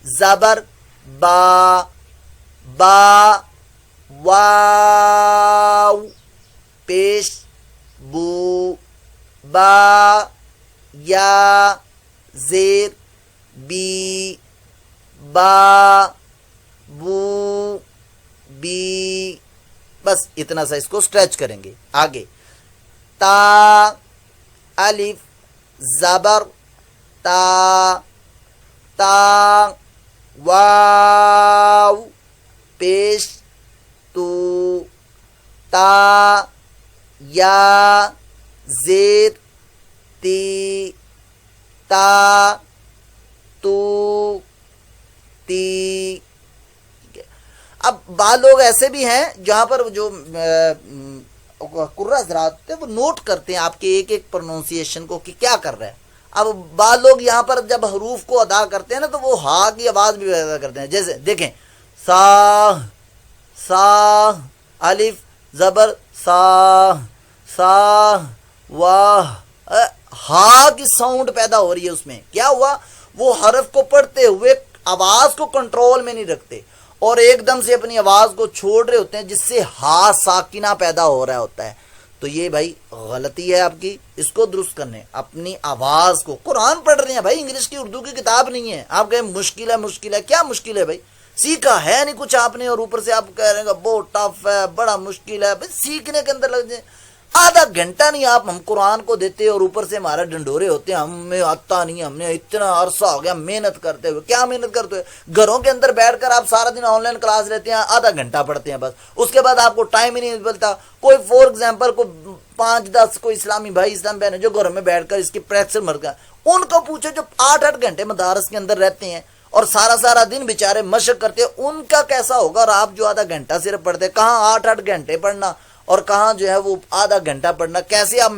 زبر با، با واو پیش بو، با یا زیر بی، با بو بی. بس اتنا سا اس کو سٹریچ کریں گے. آگے تا الف زبر تا، تا واو پیش تو، تا یا زیر تی، تا تو تی. اب بعض لوگ ایسے بھی ہیں جہاں پر جو قرہ حضرات وہ نوٹ کرتے ہیں آپ کے ایک ایک پروننسیشن کو کہ کیا کر رہا ہے. اب بعض لوگ یہاں پر جب حروف کو ادا کرتے ہیں نا، تو وہ ہا کی آواز بھی ادا کرتے ہیں. جیسے دیکھیں سا، سا الف زبر سا، سا واہ، ہا کی ساؤنڈ پیدا ہو رہی ہے. اس میں کیا ہوا؟ وہ حرف کو پڑھتے ہوئے آواز کو کنٹرول میں نہیں رکھتے اور ایک دم سے اپنی آواز کو چھوڑ رہے ہوتے ہیں، جس سے ہا ساکنہ پیدا ہو رہا ہوتا ہے. تو یہ بھائی غلطی ہے آپ کی، اس کو درست کرنے. اپنی آواز کو، قرآن پڑھ رہے ہیں بھائی، انگلش کی اردو کی کتاب نہیں ہے. آپ کہیں مشکل ہے، مشکل ہے، کیا مشکل ہے بھائی؟ سیکھا ہے نہیں کچھ آپ نے، اور اوپر سے آپ کہہ رہے ہیں بہت ٹف ہے، بڑا مشکل ہے. بھائی سیکھنے کے اندر لگ جائیں. آدھا گھنٹہ نہیں آپ ہم قرآن کو دیتے اور اوپر سے ہمارا ڈنڈورے ہوتے ہیں، ہمیں آتا نہیں، ہم نے اتنا عرصہ ہو گیا محنت کرتے ہوئے. کیا محنت کرتے ہوئے؟ گھروں کے اندر بیٹھ کر آپ سارا دن آن لائن کلاس لیتے ہیں، آدھا گھنٹہ پڑھتے ہیں بس. اس کے بعد آپ کو ٹائم ہی نہیں ملتا. کوئی فور ایگزامپل کو 5-10 کوئی اسلامی بھائی اسلام بہن جو گھروں میں بیٹھ کر اس کی پریکٹس مر گیا، ان کو پوچھو جو 8-8 گھنٹے مدارس کے اندر رہتے ہیں اور سارا دن بیچارے مشق کرتے ہیں، ان کا کیسا ہوگا؟ اور آپ جو آدھا گھنٹہ صرف پڑھتے، کہاں 8-8 گھنٹے پڑھنا اور کہاں جو ہے وہ آدھا گھنٹہ پڑھنا، کیسے آپ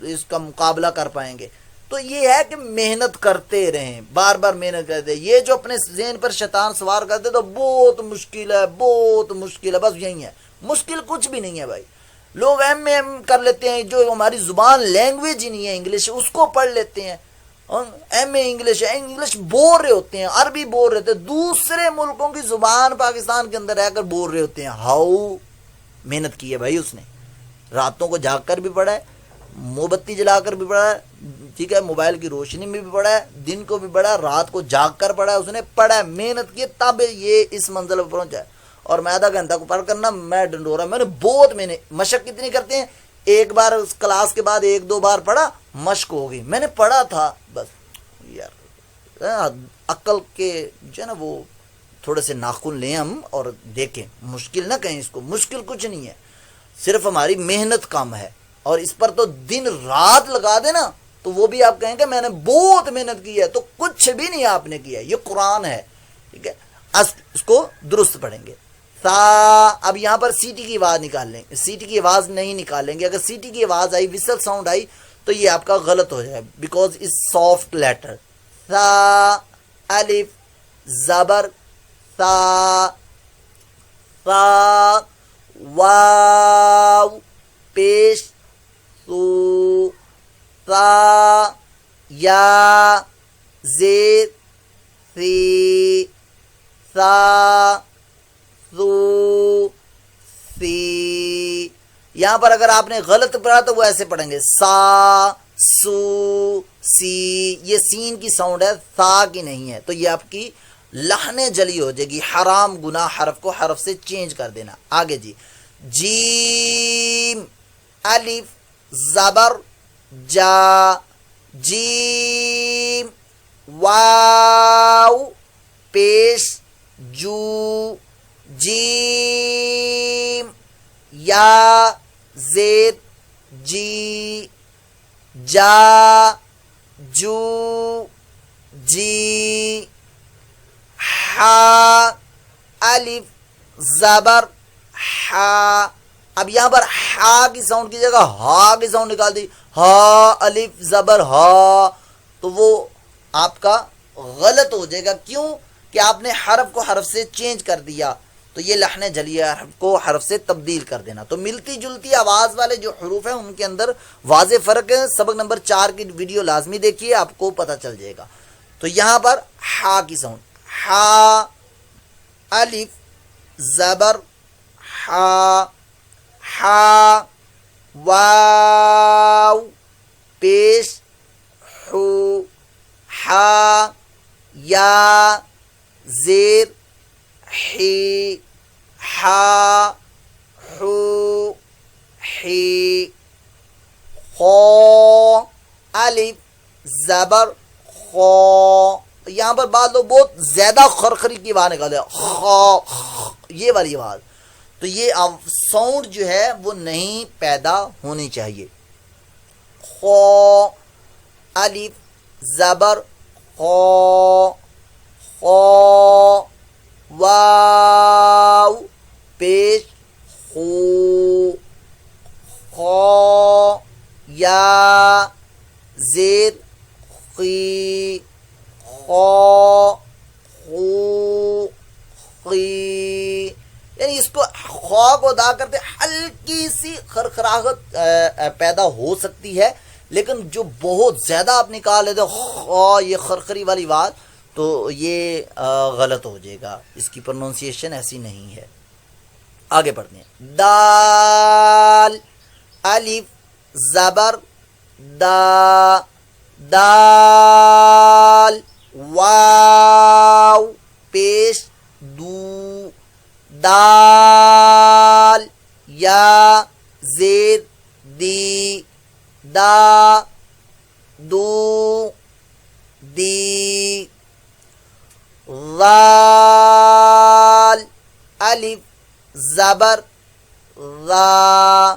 اس کا مقابلہ کر پائیں گے؟ تو یہ ہے کہ محنت کرتے رہیں، بار بار محنت کرتے. یہ جو اپنے ذہن پر شیطان سوار کرتے تو بہت مشکل ہے، بہت مشکل ہے، بس یہی ہے. مشکل کچھ بھی نہیں ہے بھائی. لوگ ایم اے کر لیتے ہیں، جو ہماری زبان لینگویج ہی نہیں ہے انگلش، اس کو پڑھ لیتے ہیں. ایم اے انگلش ہے، انگلش بول رہے ہوتے ہیں، عربی بول رہے ہوتے ہیں، دوسرے ملکوں کی زبان پاکستان کے اندر رہ کر بول رہے ہوتے ہیں. ہاؤ محنت کی ہے بھائی اس نے، راتوں کو جاگ کر بھی پڑھا ہے، موم بتی جلا کر بھی پڑھا ہے، ٹھیک ہے، موبائل کی روشنی میں بھی پڑھا ہے، دن کو بھی پڑھا ہے، رات کو جاگ کر پڑھا ہے. اس نے پڑھا ہے، محنت کی، تب یہ اس منزل پر پہنچا ہے. اور میں آدھا گھنٹہ کو پڑھ کرنا میں ڈنڈورا، میں نے بہت مشق کتنی کرتے ہیں. ایک بار اس کلاس کے بعد 1-2 بار پڑھا، مشق ہو گئی، میں نے پڑھا تھا بس. یار عقل کے جو ہے نا وہ تھوڑے سے ناخن لیں ہم اور دیکھیں، مشکل نہ کہیں اس کو. مشکل کچھ نہیں ہے، صرف ہماری محنت کم ہے. اور اس پر تو دن رات لگا دے نا، تو وہ بھی آپ کہیں کہ میں نے بہت محنت کی ہے، تو کچھ بھی نہیں آپ نے کیا. یہ قرآن ہے، ٹھیک ہے. اس کو درست پڑھیں گے. سا، اب یہاں پر سیٹی کی آواز نکال لیں گے، سیٹی کی آواز نہیں نکالیں گے. اگر سیٹی کی آواز آئی، وسل ساؤنڈ آئی، تو یہ آپ کا غلط ہو جائے، بیکاز از سافٹ لیٹر. سا الف زبر سا، سا واو پیش سو، سا یا زیر سی، سا سو سی. یہاں پر اگر آپ نے غلط پڑھا تو وہ ایسے پڑھیں گے، سا سو سی، یہ سین کی ساؤنڈ ہے، تھا کی نہیں ہے، تو یہ آپ کی لحن جلی ہو جائے گی. حرام گناہ حرف کو حرف سے چینج کر دینا. آگے جی، جیم الف زبر جا، جیم واو پیش جو، جیم یا زید جی، جا جو جی، ہا الف زبر ہا. اب یہاں پر ہا کی ساؤنڈ کی جگہ ہا کی ساؤنڈ نکال دی، ہا الف زبر ہا، تو وہ آپ کا غلط ہو جائے گا. کیوں کہ آپ نے حرف کو حرف سے چینج کر دیا، تو یہ لحن جلیہ حرف کو حرف سے تبدیل کر دینا. تو ملتی جلتی آواز والے جو حروف ہیں ان کے اندر واضح فرق ہے. سبق نمبر 4 کی ویڈیو لازمی دیکھیے، آپ کو پتہ چل جائے گا. تو یہاں پر ہا کی ساؤنڈ، ہا الف زبر ہا، ہا واو پیش ہو، ہا یا زیر ہی، ہا ہو ہی، خو الف زبر خو. یہاں پر بعض لوگ بہت زیادہ خرخری کی آواز نکالتے ہیں، خو، یہ والی آواز، تو یہ ساؤنڈ جو ہے وہ نہیں پیدا ہونی چاہیے. خو الف زبر خو، خو واو پیش خو، خو یا زیر خی، خو خو خی. یعنی اس کو خوا کو ادا کرتے ہلکی سی خرخراہٹ پیدا ہو سکتی ہے، لیکن جو بہت زیادہ آپ نکال لیتے خوا، یہ خرخری والی بات، تو یہ غلط ہو جائے گا، اس کی پروننسیشن ایسی نہیں ہے. آگے پڑھتے ہیں. دال الف زبر دا، دال واو پیش دو، دال یا زید دی، دا دو دی، غال الف زبر غا.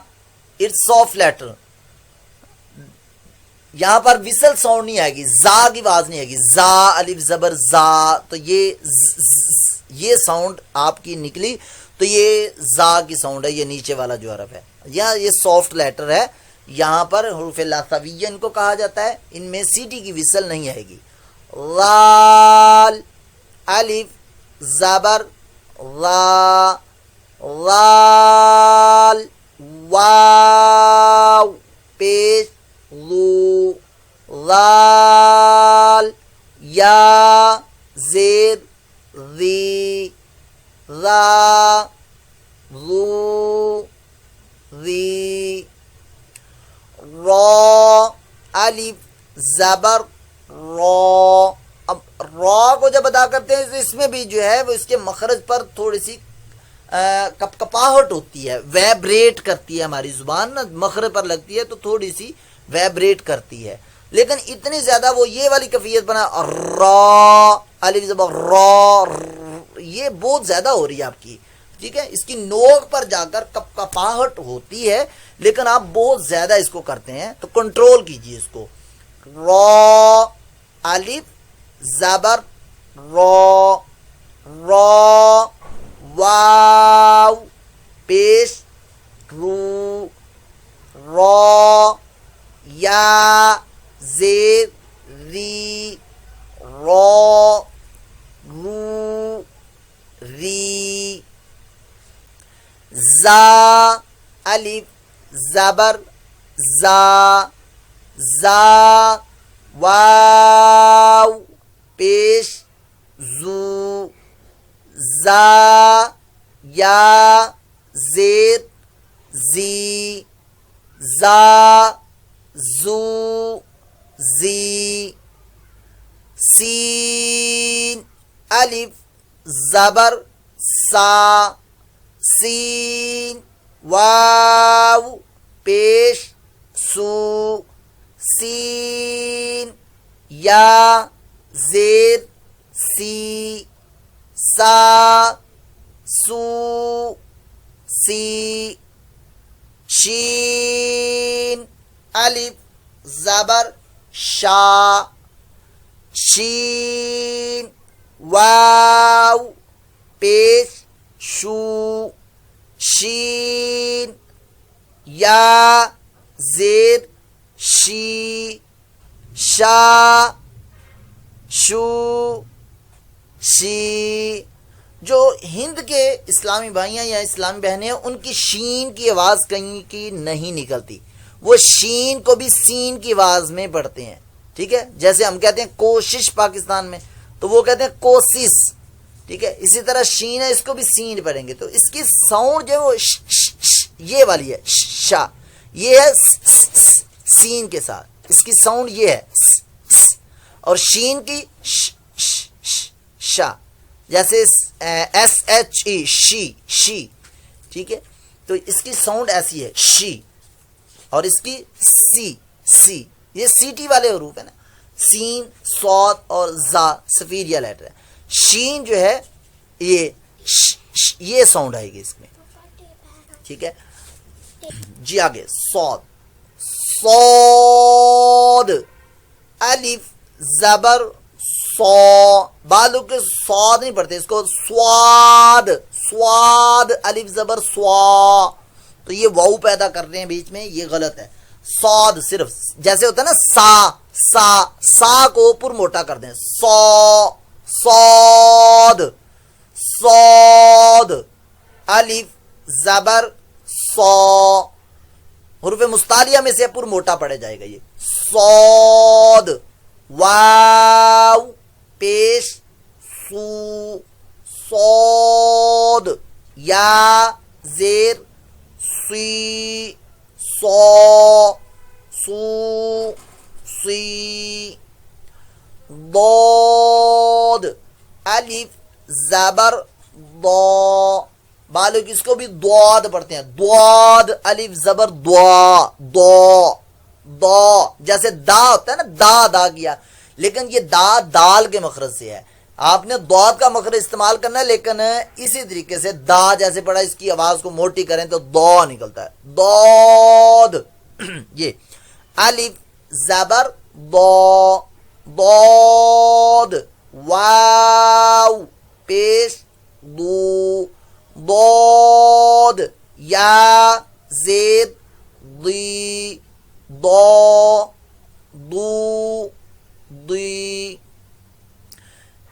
اٹس سافٹ لیٹر، یہاں پر وسل ساؤنڈ نہیں آئے گی، زا کی آواز نہیں آئے گی، زا الف زبر زا، تو یہ ساؤنڈ آپ کی نکلی، تو یہ زا کی ساؤنڈ ہے، یہ نیچے والا جو حرف ہے، یہ سافٹ لیٹر ہے. یہاں پر حروف لاسویہ ان کو کہا جاتا ہے، ان میں سیٹی کی وسل نہیں آئے گی. غال الف زبر غا، غال واو پیش غو، غال یا زیر ذی، غا غو ذی. را الف زبر را. اب را کو جب ادا کرتے ہیں تو اس میں بھی جو ہے وہ اس کے مخرج پر تھوڑی سی کپاہٹ ہوتی ہے، ویبریٹ کرتی ہے، ہماری زبان نا مخرج پر لگتی ہے تو تھوڑی سی ویبریٹ کرتی ہے، لیکن اتنی زیادہ وہ یہ والی کیفیت بنا را الف زبر را، یہ بہت زیادہ ہو رہی ہے آپ کی، ٹھیک ہے. اس کی نوک پر جا کر کپاہٹ ہوتی ہے، لیکن آپ بہت زیادہ اس کو کرتے ہیں، تو کنٹرول کیجئے اس کو. را الف زبر را، را واو پیش رو، را یا زیر ری، را رو ری. زا الف زبر زا، زا واو پیش زو، زا یا زیر زی، زا زو زی سین الف زبر سا سین واو پیش سو سین یا زیر سی سا سو سی شین الف زبر شا شین واو پیش شو شین یا زیر شی شا شو شی. جو ہند کے اسلامی بھائیاں یا اسلامی بہنیں ہیں ان کی شین کی آواز کہیں کی نہیں نکلتی، وہ شین کو بھی سین کی آواز میں پڑھتے ہیں. ٹھیک ہے، جیسے ہم کہتے ہیں کوشش پاکستان میں تو وہ کہتے ہیں کوسس. ٹھیک ہے، اسی طرح شین ہے اس کو بھی سین پڑھیں گے تو اس کی ساؤنڈ جو ہے وہ یہ والی ہے شا، یہ ہے سین کے ساتھ اس کی ساؤنڈ یہ ہے، اور شین کی شا جیسے ایس ایچ ای شی شی. ٹھیک ہے، تو اس کی ساؤنڈ ایسی ہے شی، اور اس کی سی سی، یہ سی ٹی والے حروف ہے نا، سین صاد اور زا سفیریا لیٹر ہے. شین جو ہے یہ ساؤنڈ آئے گی اس میں. ٹھیک ہے جی، آگے صاد صاد الف زبر سو، بالوں کے صاد نہیں پڑھتے اس کو سواد سواد الف زبر سوا، تو یہ واو پیدا کر رہے ہیں بیچ میں، یہ غلط ہے. صاد صرف جیسے ہوتا ہے نا سا سا سا کو پر موٹا کر دیں سو صاد صاد الف زبر سو، حروف مستعلیہ میں سے پر موٹا پڑے جائے گا یہ صاد. واو پیش سو صاد یا زیر سی سو سو سی. ضاد الف زبر ضا، بالو کس کو بھی ضاد پڑھتے ہیں، ضاد الف زبر ضا ضا ضا، جیسے دا ہوتا ہے نا دا دا کیا، لیکن یہ دا دال کے مخرج سے ہے، آپ نے ضاد کا مخرج استعمال کرنا ہے، لیکن اسی طریقے سے دا جیسے پڑھا اس کی آواز کو موٹی کریں تو ضا نکلتا ہے ضاد. یہ الف زبر ضا ضاد واو پیش دو ضاد یا زید ضی ضا دو ضی.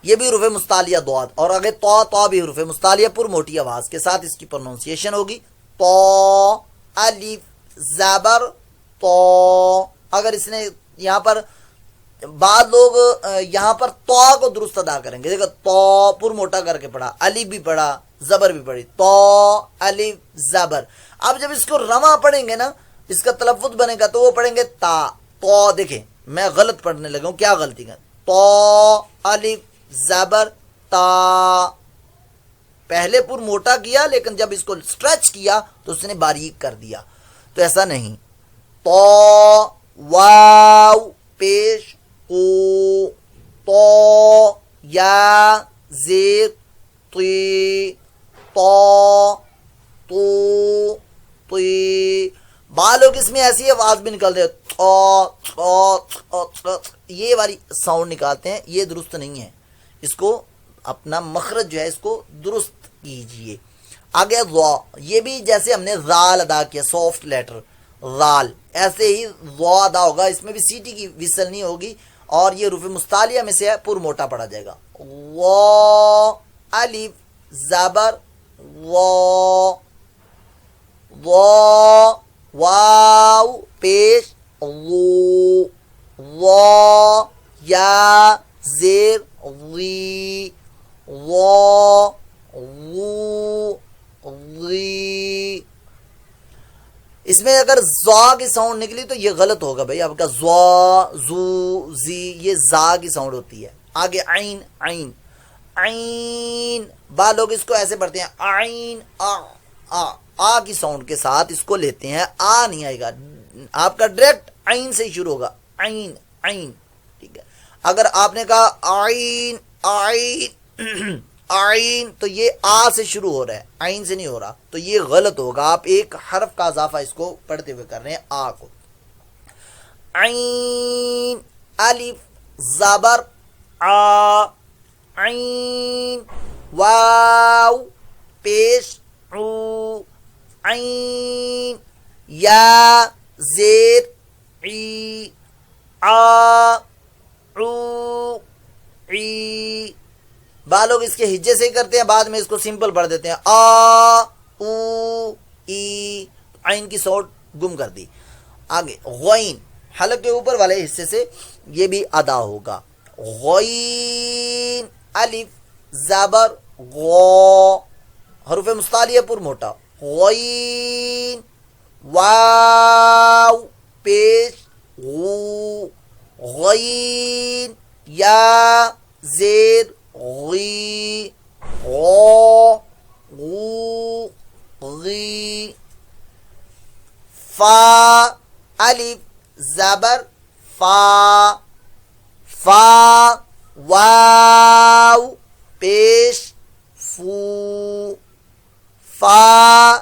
یہ بھی حروف مستعلیہ ضاد، اور آگے تو بھی حروف مستعلیہ پر موٹی آواز کے ساتھ اس کی پروننسیشن ہوگی تو الف زبر تو. اگر اس نے یہاں پر بعض لوگ یہاں پر تو کو درست ادا کریں گے، دیکھو تو پر موٹا کر کے پڑھا، الف بھی پڑھا زبر بھی پڑھی تو الف زبر. اب جب اس کو رواں پڑھیں گے نا، اس کا تلفظ بنے گا تو وہ پڑھیں گے تا تو. دیکھیں میں غلط پڑھنے لگا ہوں، کیا غلطی کر تو الف زبر تا، پہلے پر موٹا کیا لیکن جب اس کو سٹریچ کیا تو اس نے باریک کر دیا، تو ایسا نہیں. تو واو پیش کو تو یا زیر تی تو تو تی. بالوں کی اس میں ایسی آواز بھی نکالتے ہیں یہ والی ساؤنڈ نکالتے ہیں، یہ درست نہیں ہے، اس کو اپنا مخرج جو ہے اس کو درست کیجئے. آگے ضا، یہ بھی جیسے ہم نے زال ادا کیا سافٹ لیٹر زال، ایسے ہی ضا ادا ہوگا، اس میں بھی سیٹی کی وصل نہیں ہوگی، اور یہ حروف مستعلیہ میں سے ہے پر موٹا پڑا جائے گا. وا الف زبر وا وا واو پیش وو وا یا زیر وی وا وو وی. اس میں اگر زا کی ساؤنڈ نکلی تو یہ غلط ہوگا بھائی، آپ کا زوا زو زی یہ زا کی ساؤنڈ ہوتی ہے. آگے عین عین عین، با لوگ اس کو ایسے پڑھتے ہیں عین آ کی ساؤنڈ کے ساتھ اس کو لیتے ہیں، آ نہیں آئے گا، آپ کا ڈائریکٹ عین سے ہی شروع ہوگا، عین عین. ٹھیک ہے، اگر آپ نے کہا عین عین عین تو یہ آ سے شروع ہو رہا ہے، عین سے نہیں ہو رہا، تو یہ غلط ہوگا. آپ ایک حرف کا اضافہ اس کو پڑھتے ہوئے کر رہے ہیں آ کو. عین الف زبر آ عین واو پیش عو عین یا زیر عی آ عو عی. با لوگ اس کے ہجے سے ہی کرتے ہیں، بعد میں اس کو سمپل پڑھ دیتے ہیں آ او ای، عین کی ساؤنڈ گم کر دی. آگے غین حلق کے اوپر والے حصے سے یہ بھی ادا ہوگا. غین الف زبر غو، حروف مستعلیہ پر موٹا، غین واو پیش غو غین یا زیر غی غو غو غی. فا الف زبر فا فا واو پیش فو فا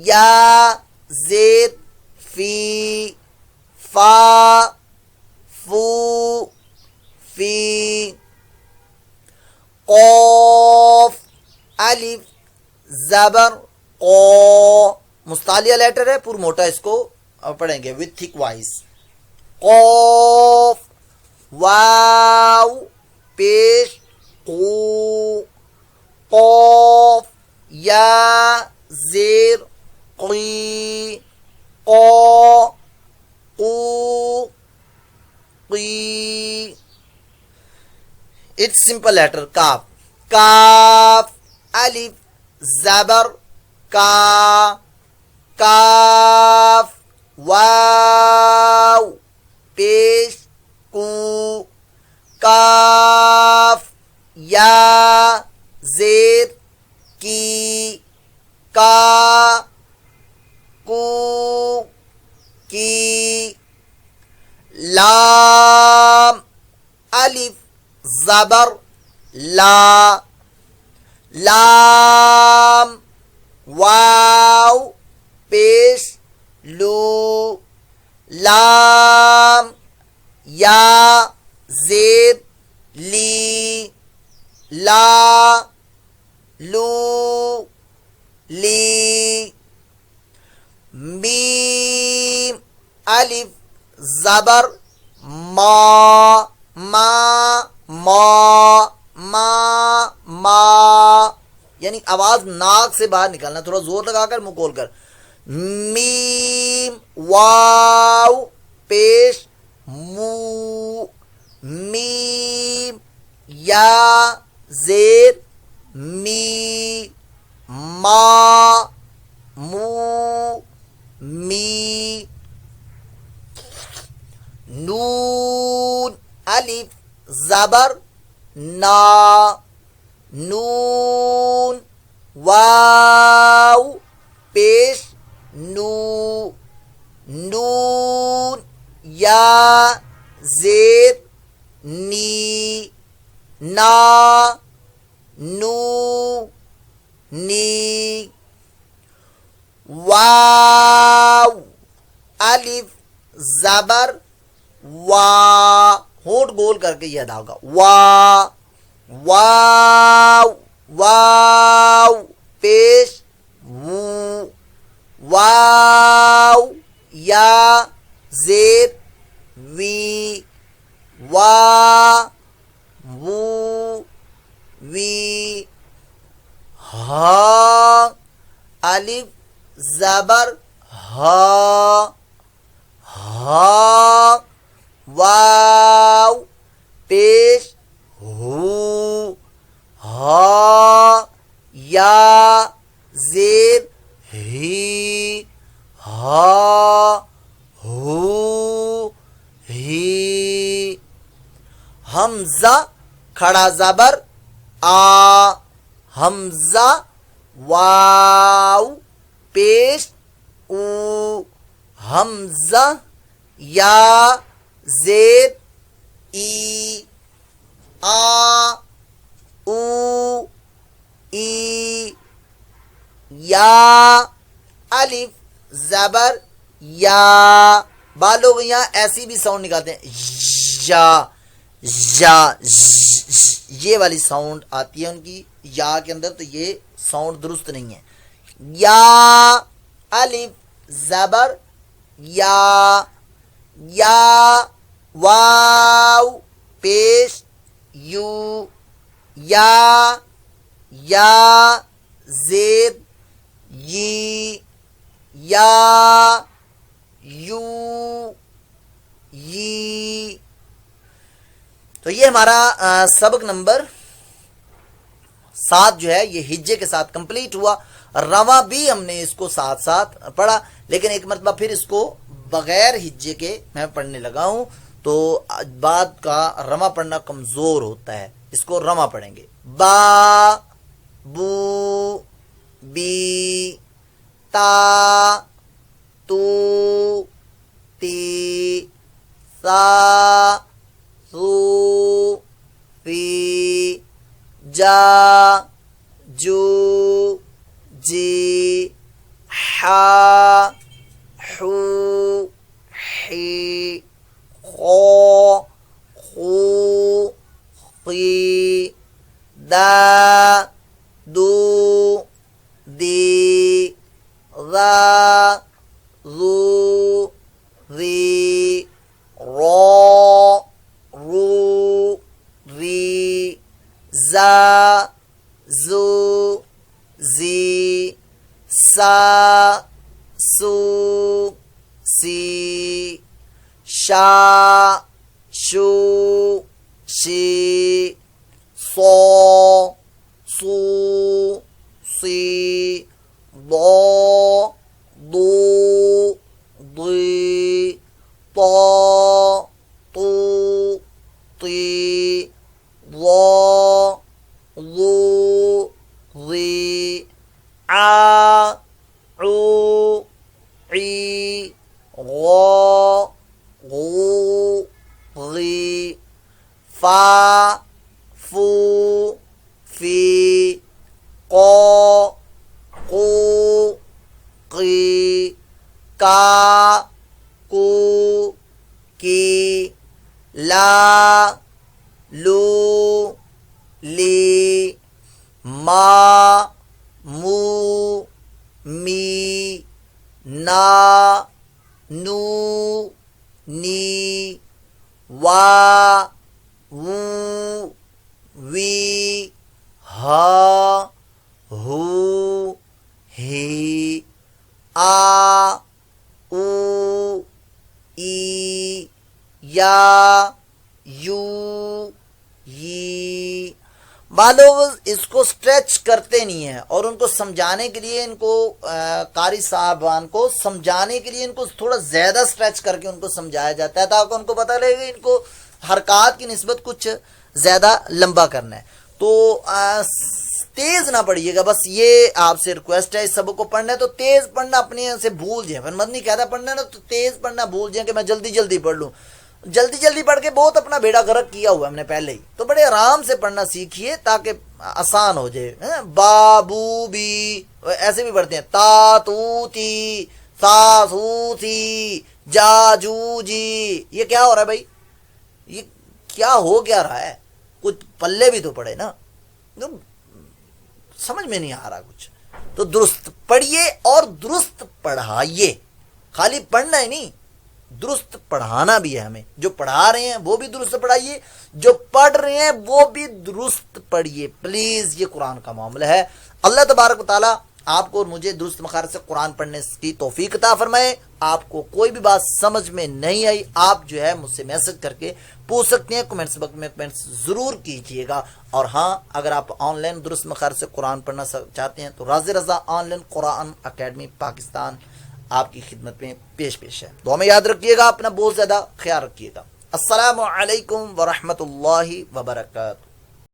یا زیر فی فا فو فی. قوف الف زبر قو، مستعلیہ لیٹر ہے پر موٹا، اس کو پڑھیں گے وتھ تھک وائز. قوف واو پیش قو قوف یا زیر قی قو قو قی. اٹس سمپل لیٹر کاف کاف الف زبر کا کاف واو پیش کو کاف یا زیر کی کا کو کی. لام الف زبر لا لام واو پیش لو لام یا زیر لی لا لو لی. میم الف زبر ما ما ما ما ما، یعنی آواز ناک سے باہر نکالنا، تھوڑا زور لگا کر منہ کھول کر. میم واو پیش مو میم یا زیر می ما مو می. نون الف زبر نا نون واو پیش نو نون یا زیر نی نا نو نی. واو الف زبر وا، ہونٹ گول کر کے یہ ادا ہوگا وا واو واو پیش وو واو یا زیر وی وا وو وی. ہا الف زبر ہا ہا واو پیش ہو ہا یا زیر ہی ہا حمزہ کھڑا زبر آ، حمزہ واو پیش او، حمزہ یا زید ای، آ او ای، یا الف زبر یا، بعض لوگ یہاں ایسی بھی ساؤنڈ نکالتے ہیں یا، یہ والی ساؤنڈ آتی ہے ان کی یا کے اندر، تو یہ ساؤنڈ درست نہیں ہے. یا الف زبر یا، یا واو پیش یو، یا زید یی، یا یو یی. تو یہ ہمارا سبق نمبر 7 جو ہے یہ ہجے کے ساتھ کمپلیٹ ہوا. رواں بھی ہم نے اس کو ساتھ ساتھ پڑھا، لیکن ایک مرتبہ پھر اس کو بغیر ہجے کے میں پڑھنے لگا ہوں، تو بعد کا رواں پڑھنا کمزور ہوتا ہے، اس کو رواں پڑھیں گے. با بو بی تا تو تی سا سو فی جا جو جی حا حو حی خو خو قی دا دو دی ذا ذو ذی را رو ری زا زو زی سا سو سی شا شو شی صو سو سی ضو ضو ضی طا طو طی ظا ظو ظی عا عو عی غا غو غی فا فو فی قا قو قی کا کو کی لا لو لی ما مو می نا نو نی وا وو وی ہا ہو ہی آ او ای یا یو یی. لوگ اس کو سٹریچ کرتے نہیں ہیں، اور ان کو سمجھانے کے لیے، ان کو قاری صاحبان کو سمجھانے کے لیے ان کو تھوڑا زیادہ سٹریچ کر کے ان کو سمجھایا جاتا ہے، تاکہ ان کو پتہ لگے کہ ان کو حرکات کی نسبت کچھ زیادہ لمبا کرنا ہے. تو تیز نہ پڑھیے گا، بس یہ آپ سے ریکویسٹ ہے. اس سبق کو پڑھنا ہے تو تیز پڑھنا، اپنے سے بھول جائیں. پھر مدنی کہتا پڑھنا ہے نا، تو تیز پڑھنا بھول جائیں کہ میں جلدی جلدی پڑھ لوں. جلدی جلدی پڑھ کے بہت اپنا بیڑا غرق کیا ہوا ہم نے پہلے ہی. تو بڑے آرام سے پڑھنا سیکھیے تاکہ آسان ہو جائے. با بو بی ایسے بھی پڑھتے ہیں، تا تو تی سا سو سی جا جو جی. یہ کیا ہو رہا ہے بھائی؟ یہ کیا ہو کیا رہا ہے؟ کچھ پلے بھی تو پڑے نا، سمجھ میں نہیں آ رہا کچھ. تو درست پڑھیے اور درست پڑھائیے. خالی پڑھنا ہی نہیں، درست پڑھانا بھی ہے ہمیں. جو پڑھا رہے ہیں وہ بھی درست پڑھائیے، جو پڑھ رہے ہیں وہ بھی درست پڑھیے پلیز. یہ قرآن کا معاملہ ہے. اللہ تبارک و تعالی آپ کو اور مجھے درست مخارج سے قرآن پڑھنے کی توفیق عطا فرمائے. آپ کو کوئی بھی بات سمجھ میں نہیں آئی، آپ جو ہے مجھ سے میسج کر کے پوچھ سکتے ہیں. کمنٹس باکس میں کمنٹس ضرور کیجیے گا. اور ہاں، اگر آپ آن لائن درست مخارج سے قرآن پڑھنا چاہتے ہیں تو راز Raza online Quran academy Pakistan آپ کی خدمت میں پیش ہے. تو ہمیں یاد رکھیے گا، اپنا بہت زیادہ خیال رکھیے گا. السلام علیکم ورحمۃ اللہ وبرکاتہ.